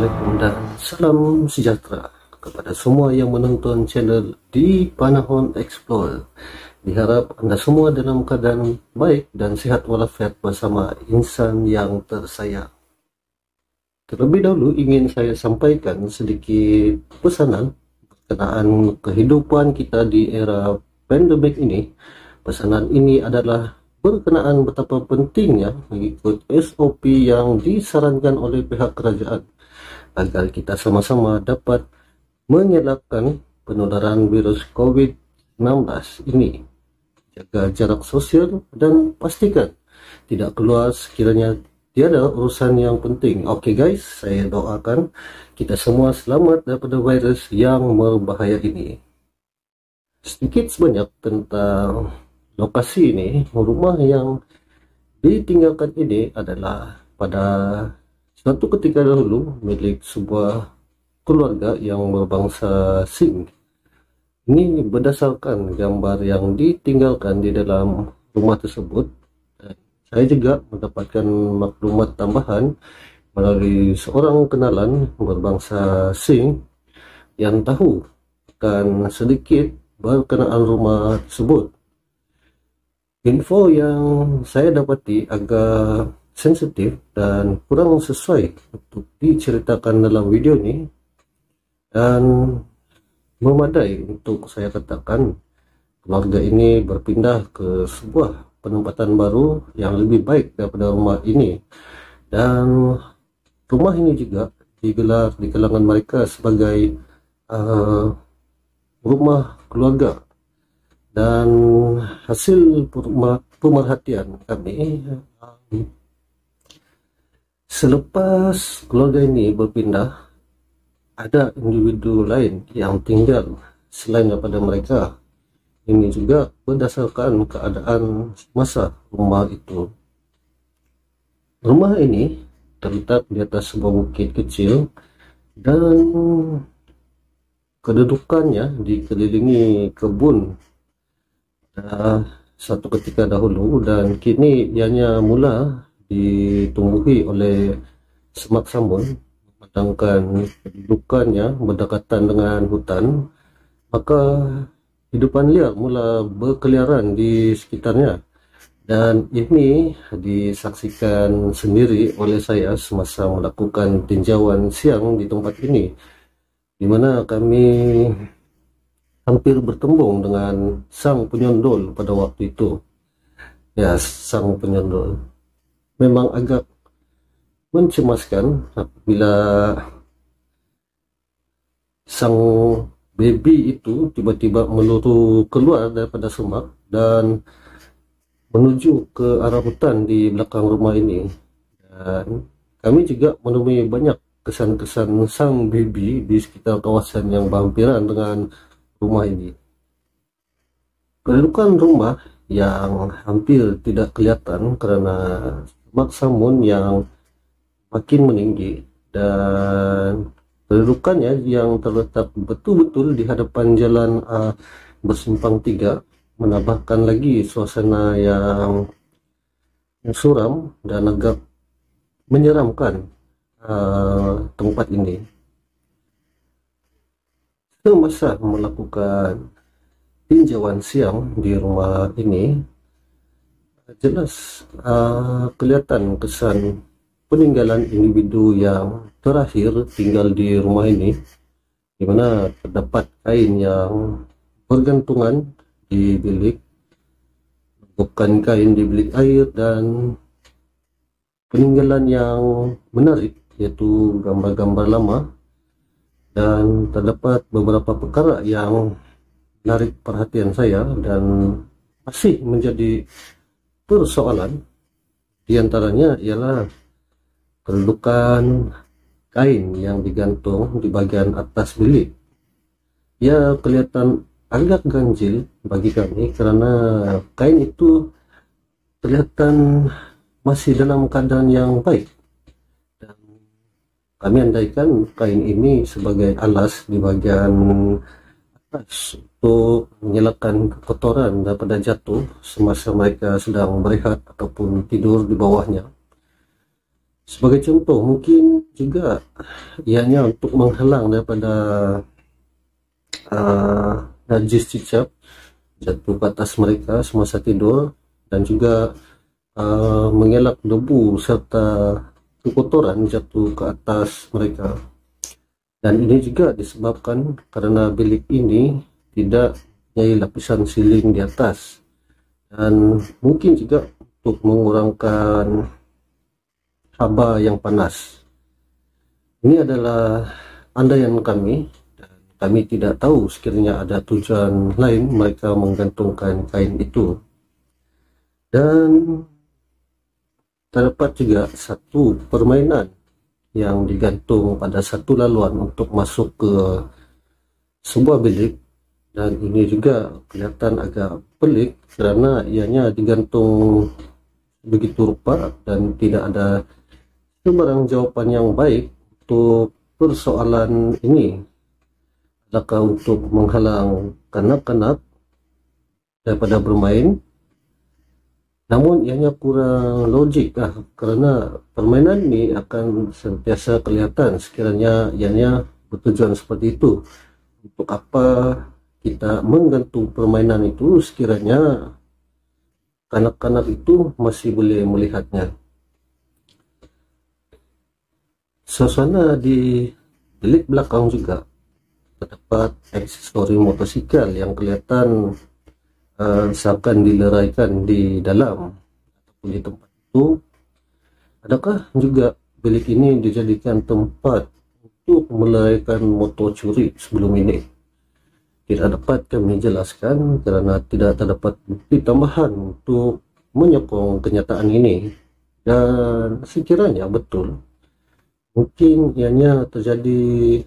Assalamualaikum dan salam sejahtera kepada semua yang menonton channel di Panahon Explore. Diharap Anda semua dalam keadaan baik dan sehat walafiat bersama insan yang tersayang. Terlebih dahulu ingin saya sampaikan sedikit pesanan berkenaan kehidupan kita di era pandemik ini. Pesanan ini adalah berkenaan betapa pentingnya mengikut SOP yang disarankan oleh pihak kerajaan agar kita sama-sama dapat mengelakkan penularan virus COVID-19 ini. Jaga jarak sosial dan pastikan tidak keluar sekiranya tiada urusan yang penting. Oke guys, saya doakan kita semua selamat daripada virus yang berbahaya ini. Sedikit sebanyak tentang lokasi ini, rumah yang ditinggalkan ini adalah pada suatu ketika dahulu milik sebuah keluarga yang berbangsa Sing. Ini berdasarkan gambar yang ditinggalkan di dalam rumah tersebut. Saya juga mendapatkan maklumat tambahan melalui seorang kenalan berbangsa Sing yang tahu akan sedikit berkenaan rumah tersebut. Info yang saya dapati agak sensitif dan kurang sesuai untuk diceritakan dalam video ini, dan memadai untuk saya katakan keluarga ini berpindah ke sebuah penempatan baru yang lebih baik daripada rumah ini, dan rumah ini juga digelar di kalangan mereka sebagai rumah keluarga. Dan hasil pemerhatian kami, selepas keluarga ini berpindah, ada individu lain yang tinggal selain daripada mereka. Ini juga berdasarkan keadaan masa rumah itu. Rumah ini terletak di atas sebuah bukit kecil dan kedudukannya dikelilingi kebun satu ketika dahulu, dan kini ianya mula ditumbuhi oleh semak sambun. Sedangkan kedudukannya berdekatan dengan hutan, maka hidupan liar mula berkeliaran di sekitarnya, dan ini disaksikan sendiri oleh saya semasa melakukan tinjauan siang di tempat ini, di mana kami hampir bertembung dengan sang penyondol pada waktu itu. Ya, sang penyondol memang agak mencemaskan apabila sang baby itu tiba-tiba meluru keluar daripada semak dan menuju ke arah hutan di belakang rumah ini. Dan kami juga menemui banyak kesan-kesan sang baby di sekitar kawasan yang berhampiran dengan rumah ini. Kedudukan rumah yang hampir tidak kelihatan karena semak sambun yang makin meninggi, dan kedudukannya yang terletak betul-betul di hadapan jalan bersimpang tiga menambahkan lagi suasana yang suram dan agak menyeramkan tempat ini. Semasa melakukan tinjauan siang di rumah ini, jelas kelihatan kesan peninggalan individu yang terakhir tinggal di rumah ini, di mana terdapat kain yang bergantungan di bilik, bukan kain di bilik air, dan peninggalan yang menarik yaitu gambar-gambar lama, dan terdapat beberapa perkara yang menarik perhatian saya dan masih menjadi persoalan. Di antaranya ialah kedudukan kain yang digantung di bagian atas bilik. Ya, kelihatan agak ganjil bagi kami karena kain itu kelihatan masih dalam keadaan yang baik. Kami andaikan kain ini sebagai alas di bagian atas untuk menyelakan kotoran daripada jatuh semasa mereka sedang berehat ataupun tidur di bawahnya. Sebagai contoh, mungkin juga ianya untuk menghalang daripada najis cicak jatuh ke atas mereka semasa tidur, dan juga mengelak debu serta kotoran jatuh ke atas mereka. Dan ini juga disebabkan karena bilik ini tidak mempunyai lapisan siling di atas, dan mungkin juga untuk mengurangkan haba yang panas. Ini adalah andaian kami, dan kami tidak tahu sekiranya ada tujuan lain mereka menggantungkan kain itu. Dan terdapat juga satu permainan yang digantung pada satu laluan untuk masuk ke sebuah bilik, dan ini juga kelihatan agak pelik karena ianya digantung begitu rupa dan tidak ada sebarang jawaban yang baik untuk persoalan ini. Adakah untuk menghalang kanak-kanak daripada bermain? Namun ianya kurang logik karena permainan ini akan sentiasa kelihatan sekiranya ianya bertujuan seperti itu. Untuk apa kita menggantung permainan itu sekiranya kanak-kanak itu masih boleh melihatnya? Suasana di bilik belakang juga terdapat aksesori motosikal yang kelihatan seakan dileraikan di dalam ataupun di tempat itu. Adakah juga bilik ini dijadikan tempat untuk meleraikan motor curi sebelum ini? Tidak dapat kami jelaskan karena tidak terdapat bukti tambahan untuk menyokong kenyataan ini. Dan sekiranya betul, mungkin ianya terjadi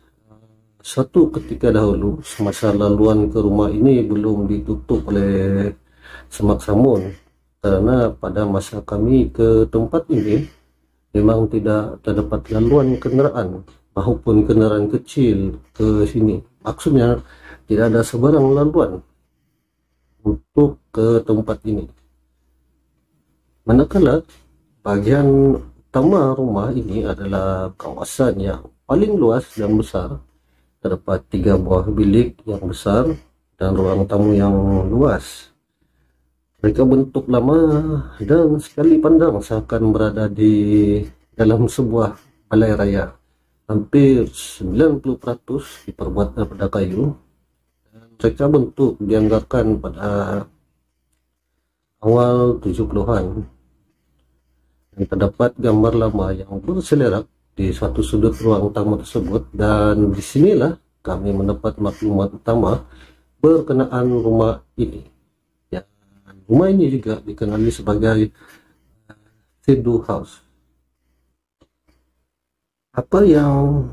suatu ketika dahulu semasa laluan ke rumah ini belum ditutup oleh semak samun, karena pada masa kami ke tempat ini memang tidak terdapat laluan kendaraan maupun kendaraan kecil ke sini. Maksudnya tidak ada sebarang laluan untuk ke tempat ini. Manakala bagian utama rumah ini adalah kawasan yang paling luas dan besar. Terdapat 3 buah bilik yang besar dan ruang tamu yang luas. Mereka bentuk lama dan sekali pandang seakan berada di dalam sebuah balai raya. Hampir 90% diperbuat daripada kayu, dan mereka bentuk dianggarkan pada awal 70-an. Dan terdapat gambar lama yang berselerak di suatu sudut ruang tamu tersebut, dan disinilah kami mendapat maklumat utama berkenaan rumah ini. Ya, rumah ini juga dikenali sebagai Shadow House. Apa yang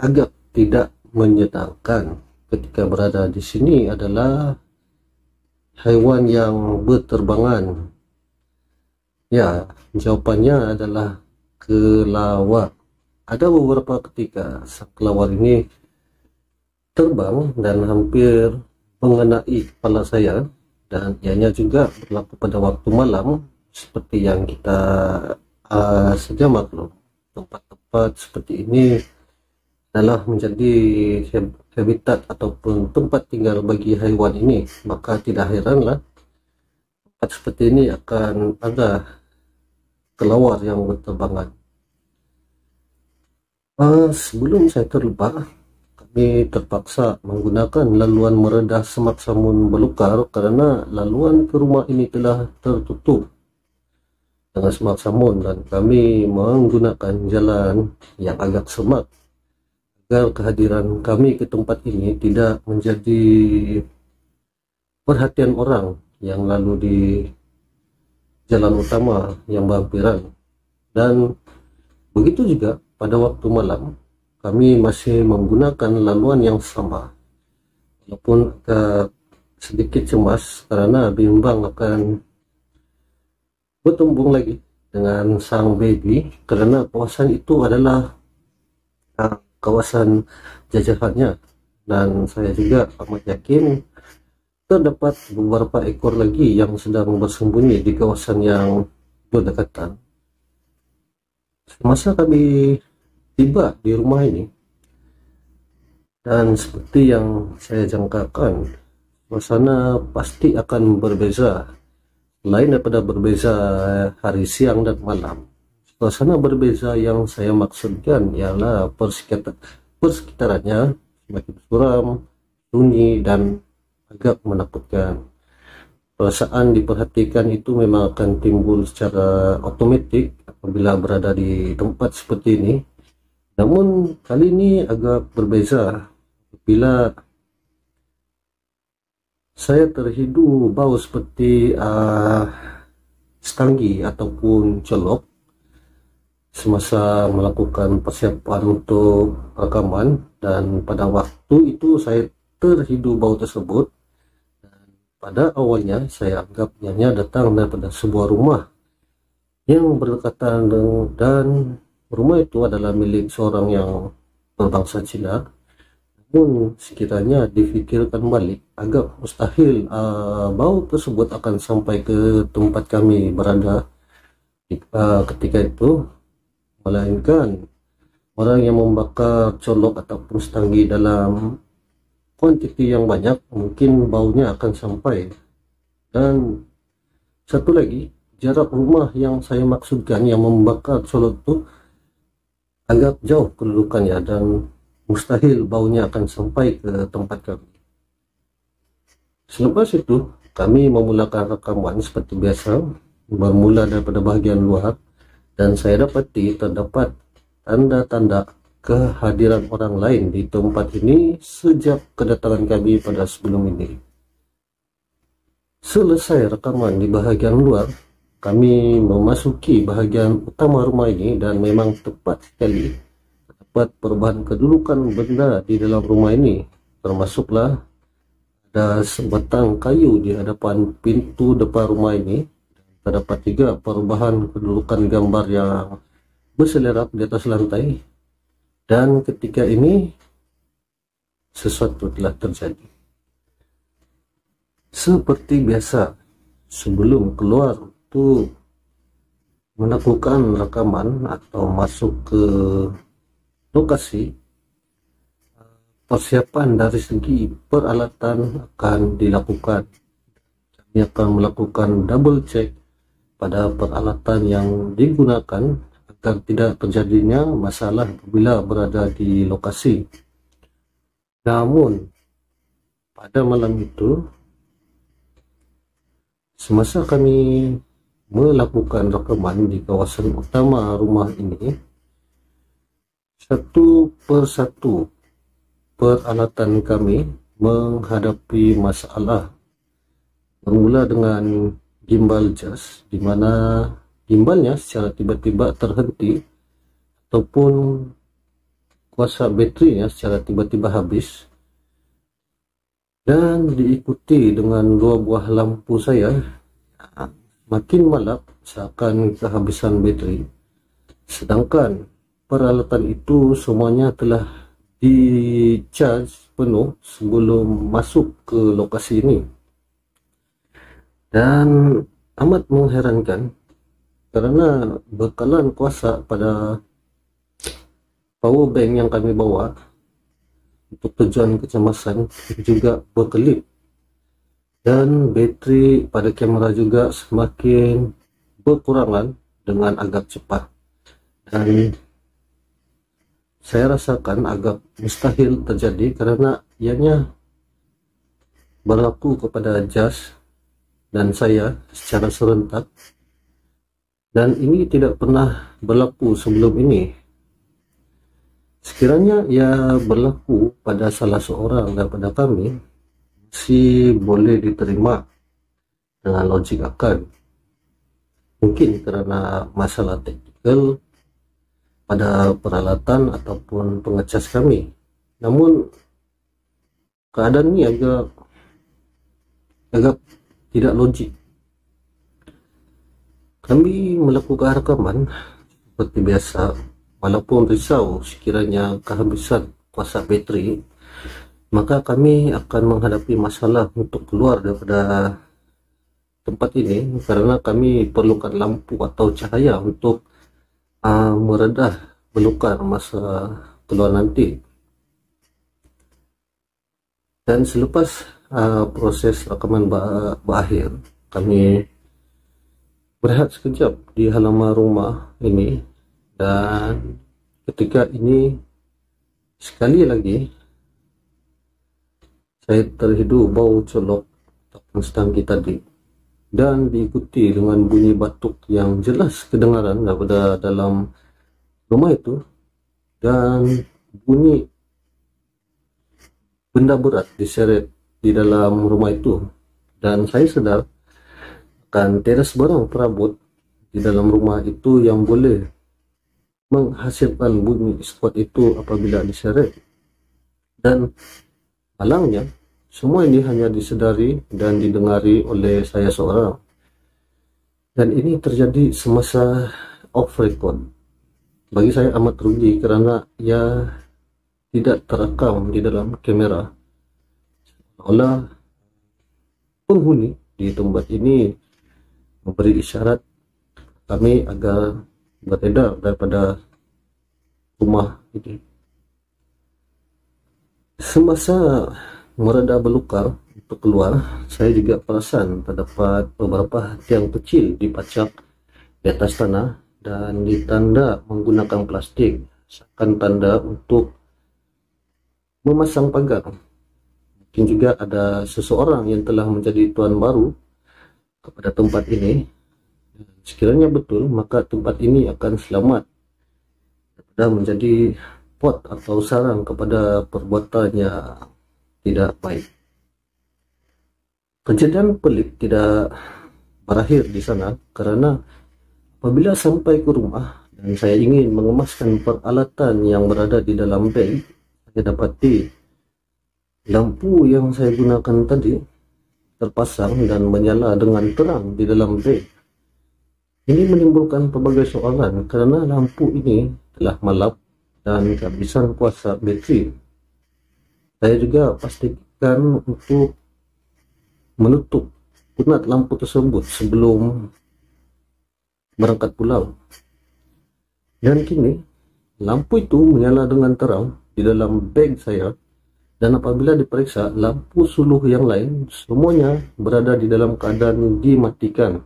agak tidak menyenangkan ketika berada di sini adalah hewan yang berterbangan. Ya, jawabannya adalah kelawar. Ada beberapa ketika sang kelawar ini terbang dan hampir mengenai kepala saya, dan ianya juga berlaku pada waktu malam seperti yang kita saja maklum. Tempat-tempat seperti ini adalah menjadi habitat ataupun tempat tinggal bagi hewan ini, maka tidak heranlah tempat seperti ini akan ada kelawar yang berterbangan. Sebelum saya terlupa, kami terpaksa menggunakan laluan meredah semak samun belukar karena laluan ke rumah ini telah tertutup dengan semak samun, dan kami menggunakan jalan yang agak semak agar kehadiran kami ke tempat ini tidak menjadi perhatian orang yang lalu di jalan utama yang berhampiran. Dan begitu juga pada waktu malam, kami masih menggunakan laluan yang sama, walaupun agak sedikit cemas karena bimbang akan bertembung lagi dengan sang baby, karena kawasan itu adalah kawasan jajahannya, dan saya juga amat yakin terdapat beberapa ekor lagi yang sedang bersembunyi di kawasan yang berdekatan. Semasa kami tiba di rumah ini, dan seperti yang saya jangkakan, suasana pasti akan berbeza. Lain daripada berbeza hari siang dan malam, suasana berbeza yang saya maksudkan ialah persekitarannya semakin suram, sunyi, dan agak menakutkan. Perasaan diperhatikan itu memang akan timbul secara otomatis apabila berada di tempat seperti ini. Namun kali ini agak berbeza bila saya terhidu bau seperti stanggi ataupun colok semasa melakukan persiapan untuk rekaman, dan pada waktu itu saya terhidu bau tersebut. Pada awalnya saya anggap ianya datang daripada sebuah rumah yang berdekatan dan rumah itu adalah milik seorang yang berbangsa Cina. Namun sekiranya difikirkan balik, agak mustahil bau tersebut akan sampai ke tempat kami berada ketika itu, melainkan orang yang membakar colok ataupun stanggi dalam kuantiti yang banyak, mungkin baunya akan sampai. Dan satu lagi, jarak rumah yang saya maksudkan yang membakar colok itu agak jauh kedudukannya dan mustahil baunya akan sampai ke tempat kami. Selepas itu kami memulakan rekaman seperti biasa, bermula daripada bahagian luar, dan saya dapati terdapat tanda-tanda kehadiran orang lain di tempat ini sejak kedatangan kami pada sebelum ini. Selesai rekaman di bahagian luar, kami memasuki bahagian utama rumah ini, dan memang tepat sekali terdapat perubahan kedudukan benda di dalam rumah ini. Termasuklah ada sebatang kayu di hadapan pintu depan rumah ini. Terdapat juga perubahan kedudukan gambar yang berselerak di atas lantai. Dan ketika ini sesuatu telah terjadi. Seperti biasa, sebelum keluar untuk melakukan rekaman atau masuk ke lokasi, persiapan dari segi peralatan akan dilakukan. Kami akan melakukan double check pada peralatan yang digunakan agar tidak terjadinya masalah bila berada di lokasi. Namun pada malam itu, semasa kami melakukan rekaman di kawasan utama rumah ini, satu persatu peralatan kami menghadapi masalah. Bermula dengan gimbal jas, di mana gimbalnya secara tiba-tiba terhenti ataupun kuasa baterinya secara tiba-tiba habis, dan diikuti dengan dua buah lampu saya makin malap seakan kehabisan bateri, sedangkan peralatan itu semuanya telah di-charge penuh sebelum masuk ke lokasi ini. Dan amat mengherankan karena bekalan kuasa pada power bank yang kami bawa untuk tujuan kecemasan juga berkelip, dan bateri pada kamera juga semakin berkurangan dengan agak cepat, dan saya rasakan agak mustahil terjadi karena ianya berlaku kepada jas dan saya secara serentak, dan ini tidak pernah berlaku sebelum ini. Sekiranya ia berlaku pada salah seorang daripada kami, masih boleh diterima dengan logik akal. Mungkin karena masalah teknikal pada peralatan ataupun pengecas kami. Namun keadaan ini agak tidak logik. Kami melakukan rekaman seperti biasa, walaupun risau sekiranya kehabisan kuasa bateri, maka kami akan menghadapi masalah untuk keluar daripada tempat ini karena kami perlukan lampu atau cahaya untuk meredah belukar masa keluar nanti. Dan selepas proses rekaman berakhir, kami berehat sekejap di halaman rumah ini, dan ketika ini sekali lagi saya terhidu bau colok stangki tadi, dan diikuti dengan bunyi batuk yang jelas kedengaran daripada dalam rumah itu, dan bunyi benda berat diseret di dalam rumah itu. Dan saya sedar akan tiada sebarang perabot di dalam rumah itu yang boleh menghasilkan bunyi sekuat itu apabila diseret. Dan malangnya, semua ini hanya disedari dan didengari oleh saya seorang. Dan ini terjadi semasa off record. Bagi saya amat rugi karena ia tidak terekam di dalam kamera. Seolah penghuni di tempat ini memberi isyarat kami agar beredar daripada rumah ini. Semasa mereda belukar untuk keluar, saya juga perasan terdapat beberapa tiang kecil dipacak di atas tanah dan ditanda menggunakan plastik, seakan tanda untuk memasang pagar. Mungkin juga ada seseorang yang telah menjadi tuan baru kepada tempat ini. Sekiranya betul, maka tempat ini akan selamat daripada menjadi pot atau sarang kepada perbuatan yang tidak baik. Kejadian pelik tidak berakhir di sana, karena apabila sampai ke rumah dan saya ingin mengemaskan peralatan yang berada di dalam beg, saya dapati lampu yang saya gunakan tadi terpasang dan menyala dengan terang di dalam beg. Ini menimbulkan pelbagai soalan karena lampu ini telah malap dan kehabisan kuasa bateri. Saya juga pastikan untuk menutup kunat lampu tersebut sebelum berangkat pulang. Dan kini lampu itu menyala dengan terang di dalam beg saya, dan apabila diperiksa lampu suluh yang lain semuanya berada di dalam keadaan dimatikan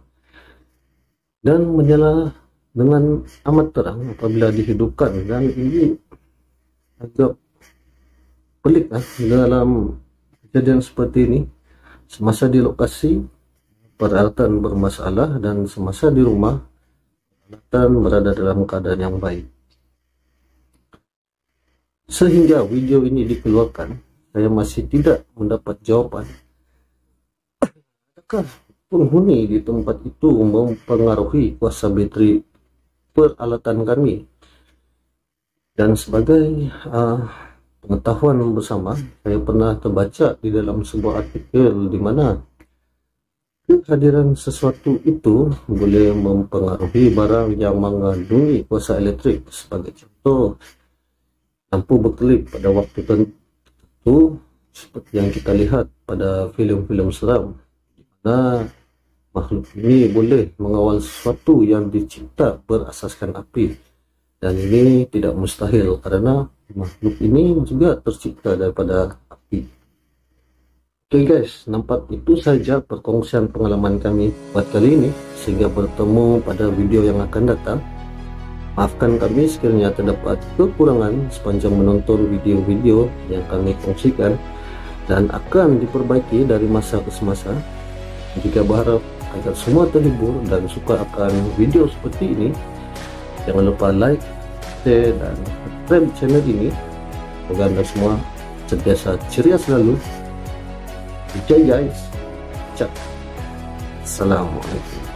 dan menyala dengan amat terang apabila dihidupkan. Dan ini agak pelik dalam kejadian seperti ini, semasa di lokasi peralatan bermasalah dan semasa di rumah peralatan berada dalam keadaan yang baik. Sehingga video ini dikeluarkan, saya masih tidak mendapat jawaban. Adakah penghuni di tempat itu mempengaruhi kuasa bateri peralatan kami? Dan sebagai pengetahuan bersama, saya pernah terbaca di dalam sebuah artikel di mana kehadiran sesuatu itu boleh mempengaruhi barang yang mengandungi kuasa elektrik. Sebagai contoh, lampu berkelip pada waktu tertentu seperti yang kita lihat pada filem-filem seram, di mana makhluk ini boleh mengawal sesuatu yang dicipta berasaskan api. Dan ini tidak mustahil karena makhluk ini juga tercipta daripada api. Oke guys, nampak itu saja perkongsian pengalaman kami buat kali ini. Sehingga bertemu pada video yang akan datang. Maafkan kami sekiranya terdapat kekurangan sepanjang menonton video-video yang kami kongsikan, dan akan diperbaiki dari masa ke semasa. Jika berharap agar semua terhibur dan suka akan video seperti ini, jangan lupa like, share, dan subscribe channel ini. Semoga Anda semua sentiasa ceria selalu. Jai guys, Assalamualaikum.